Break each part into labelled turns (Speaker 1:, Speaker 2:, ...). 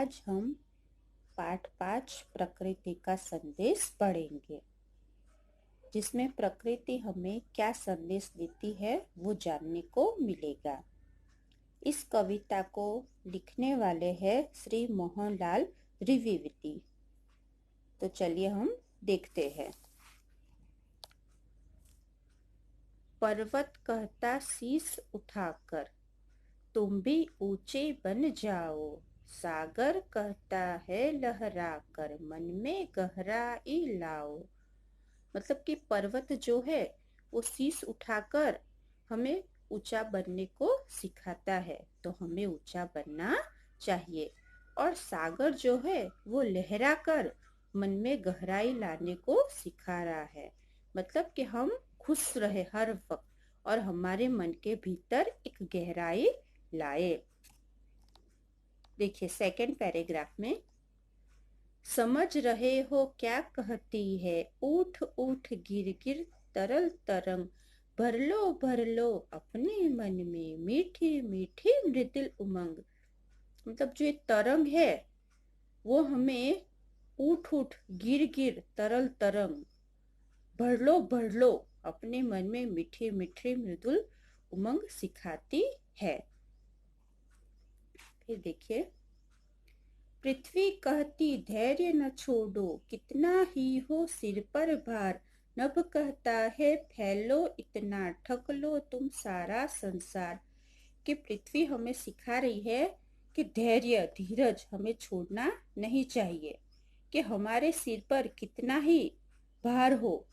Speaker 1: आज हम पाठ 5 प्रकृति का संदेश पढ़ेंगे, जिसमें प्रकृति हमें क्या संदेश देती है वो जानने को मिलेगा। इस कविता को लिखने वाले हैं श्री मोहनलाल द्विवेदी। तो चलिए हम देखते हैं। पर्वत कहता शीश उठाकर, तुम भी ऊंचे बन जाओ। सागर कहता है लहरा कर, मन में गहराई लाओ। मतलब कि पर्वत जो है वो शीश उठाकर हमें ऊंचा बनने को सिखाता है, तो हमें ऊंचा बनना चाहिए। और सागर जो है वो लहरा कर मन में गहराई लाने को सिखा रहा है। मतलब कि हम खुश रहे हर वक्त और हमारे मन के भीतर एक गहराई लाए। देखिए सेकंड पैराग्राफ में, समझ रहे हो क्या कहती है, उठ उठ गिर गिर तरल तरंग, भर लो अपने मन में मीठी मीठी मृदुल उमंग। मतलब जो ये तरंग है वो हमें उठ उठ गिर गिर तरल तरंग, भर लो अपने मन में मीठी मीठी मृदुल उमंग सिखाती है। फिर देखिए, पृथ्वी कहती धैर्य न छोड़ो, कितना ही हो सिर पर भार। नभ कहता है फैलो इतना, ढक लो तुम सारा संसार। कि पृथ्वी हमें सिखा रही है कि धैर्य धीरज हमें छोड़ना नहीं चाहिए, कि हमारे सिर पर कितना ही भार हो,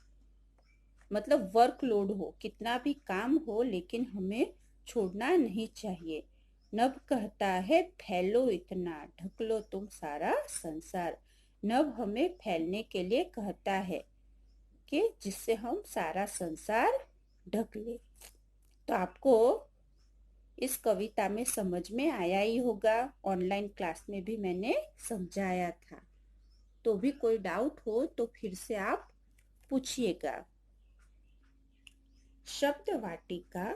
Speaker 1: मतलब वर्कलोड हो, कितना भी काम हो, लेकिन हमें छोड़ना नहीं चाहिए। नभ कहता है फैलो इतना, ढक लो तुम सारा संसार। नभ हमें फैलने के लिए कहता है कि जिससे हम सारा संसार ढक ले। तो आपको इस कविता में समझ में आया ही होगा, ऑनलाइन क्लास में भी मैंने समझाया था। तो भी कोई डाउट हो तो फिर से आप पूछिएगा। शब्द वाटिका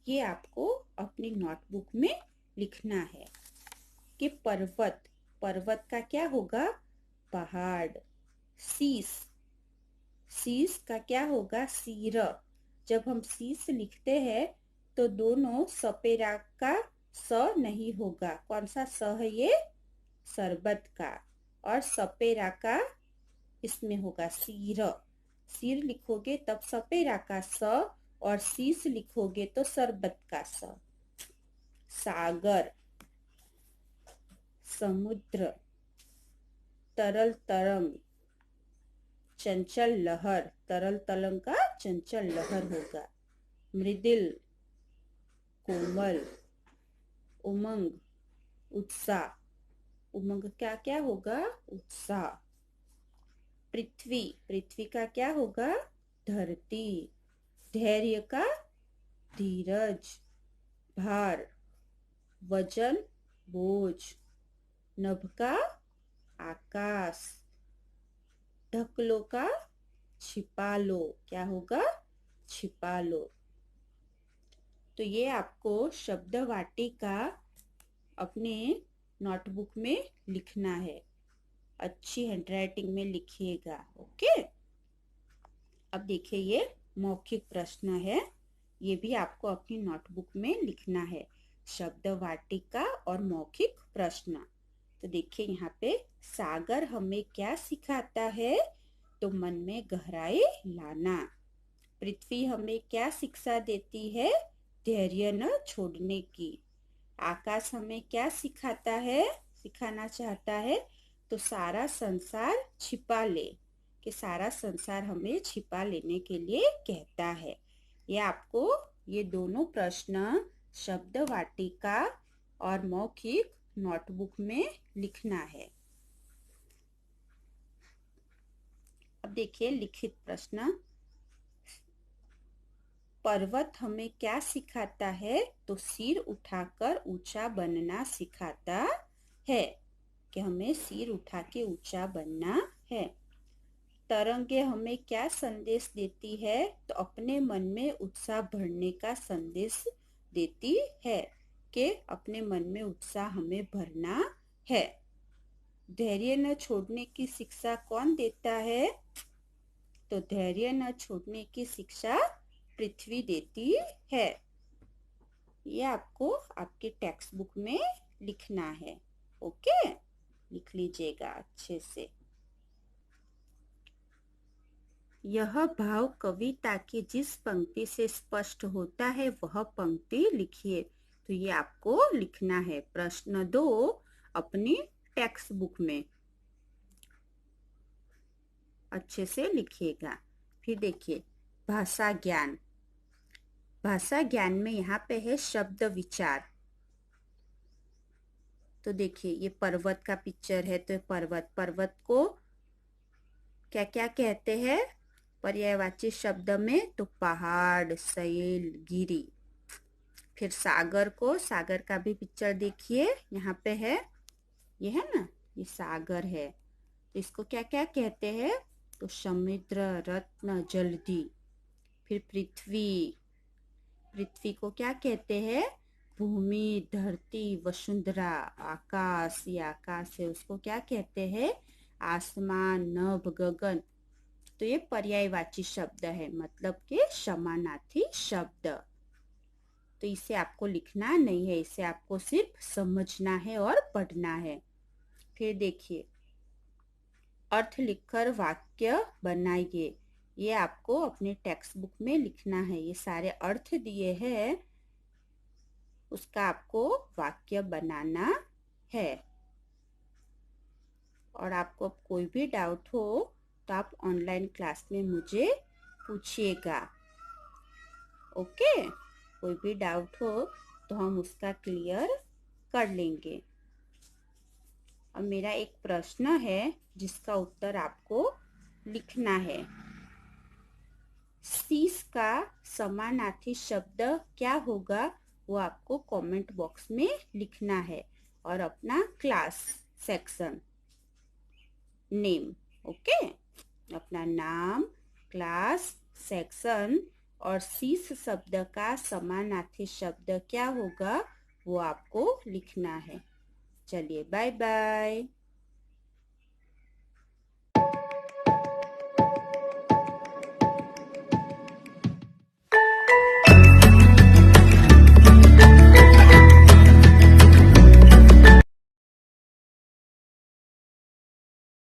Speaker 1: ये आपको अपनी नोटबुक में लिखना है कि पर्वत, पर्वत का क्या होगा, पहाड़। शीश, शीश का क्या होगा, सिर। जब हम शीश लिखते हैं तो दोनों सपेरा का स नहीं होगा। कौन सा स है ये, शरबत का। और सपेरा का इसमें होगा सिर। सिर लिखोगे तब सपेरा का स, और शीश लिखोगे तो शरबत का स। सागर, समुद्र, तरल तरंग, चंचल लहर, तरल तरंग का चंचल लहर होगा। मृदुल, कोमल, उमंग, उत्साह, उमंग क्या क्या होगा, उत्साह। पृथ्वी, पृथ्वी का क्या होगा, धरती। धैर्य का धीरज, भार, वजन बोझ। नभ का आकाश, ढक लो का छिपा लो, क्या होगा, छिपा लो। तो ये आपको शब्द वाटिका अपने नोटबुक में लिखना है, अच्छी हैंडराइटिंग में लिखिएगा। ओके। अब देखिए ये मौखिक प्रश्न है, ये भी आपको अपनी नोटबुक में लिखना है, शब्द वाटिका और मौखिक प्रश्न। तो देखिए यहाँ पे, सागर हमें क्या सिखाता है, तो मन में गहराई लाना। पृथ्वी हमें क्या शिक्षा देती है, धैर्य न छोड़ने की। आकाश हमें क्या सिखाता है, सिखाना चाहता है, तो सारा संसार छिपा ले, कि सारा संसार हमें छिपा लेने के लिए कहता है। ये आपको ये दोनों प्रश्न शब्द वाटिका और मौखिक नोटबुक में लिखना है। अब देखिए लिखित प्रश्न, पर्वत हमें क्या सिखाता है, तो सिर उठाकर ऊंचा बनना सिखाता है, कि हमें सिर उठा के ऊंचा बनना है। तरंगे हमें क्या संदेश देती है, तो अपने मन में उत्साह भरने का संदेश देती है, कि अपने मन में उत्साह हमें भरना है। धैर्य न छोड़ने की शिक्षा कौन देता है? तो धैर्य न छोड़ने की शिक्षा पृथ्वी देती है। ये आपको आपके टेक्स्ट बुक में लिखना है। ओके, लिख लीजिएगा अच्छे से। यह भाव कविता की जिस पंक्ति से स्पष्ट होता है वह पंक्ति लिखिए। तो ये आपको लिखना है प्रश्न 2 अपनी टेक्स्ट बुक में अच्छे से लिखिएगा। फिर देखिए भाषा ज्ञान। भाषा ज्ञान में यहाँ पे है शब्द विचार। तो देखिए ये पर्वत का पिक्चर है, तो पर्वत को क्या क्या कहते हैं पर्यायवाची शब्द में? तो पहाड़, शैल, गिरी। फिर सागर को, सागर का भी पिक्चर देखिए यहाँ पे है, ये है ना, ये सागर है। तो इसको क्या क्या कहते हैं? तो समुद्र, रत्न, जलधि। फिर पृथ्वी, पृथ्वी को क्या कहते हैं? भूमि, धरती, वसुंधरा। आकाश, ये आकाश है, उसको क्या कहते हैं? आसमान, नभ, गगन। तो ये पर्यायवाची शब्द है, मतलब के समानार्थी शब्द। तो इसे आपको लिखना नहीं है, इसे आपको सिर्फ समझना है और पढ़ना है। फिर देखिए अर्थ लिखकर वाक्य बनाइए। ये आपको अपने टेक्स्ट बुक में लिखना है। ये सारे अर्थ दिए हैं, उसका आपको वाक्य बनाना है। और आपको कोई भी डाउट हो तो आप ऑनलाइन क्लास में मुझे पूछिएगा। ओके, कोई भी डाउट हो तो हम उसका क्लियर कर लेंगे। और मेरा एक प्रश्न है जिसका उत्तर आपको लिखना है। शीश का समानार्थी शब्द क्या होगा? वो आपको कमेंट बॉक्स में लिखना है और अपना क्लास सेक्शन नेम, ओके, अपना नाम, क्लास, सेक्शन और शीश शब्द का समानार्थी शब्द क्या होगा वो आपको लिखना है। चलिए बाय बाय।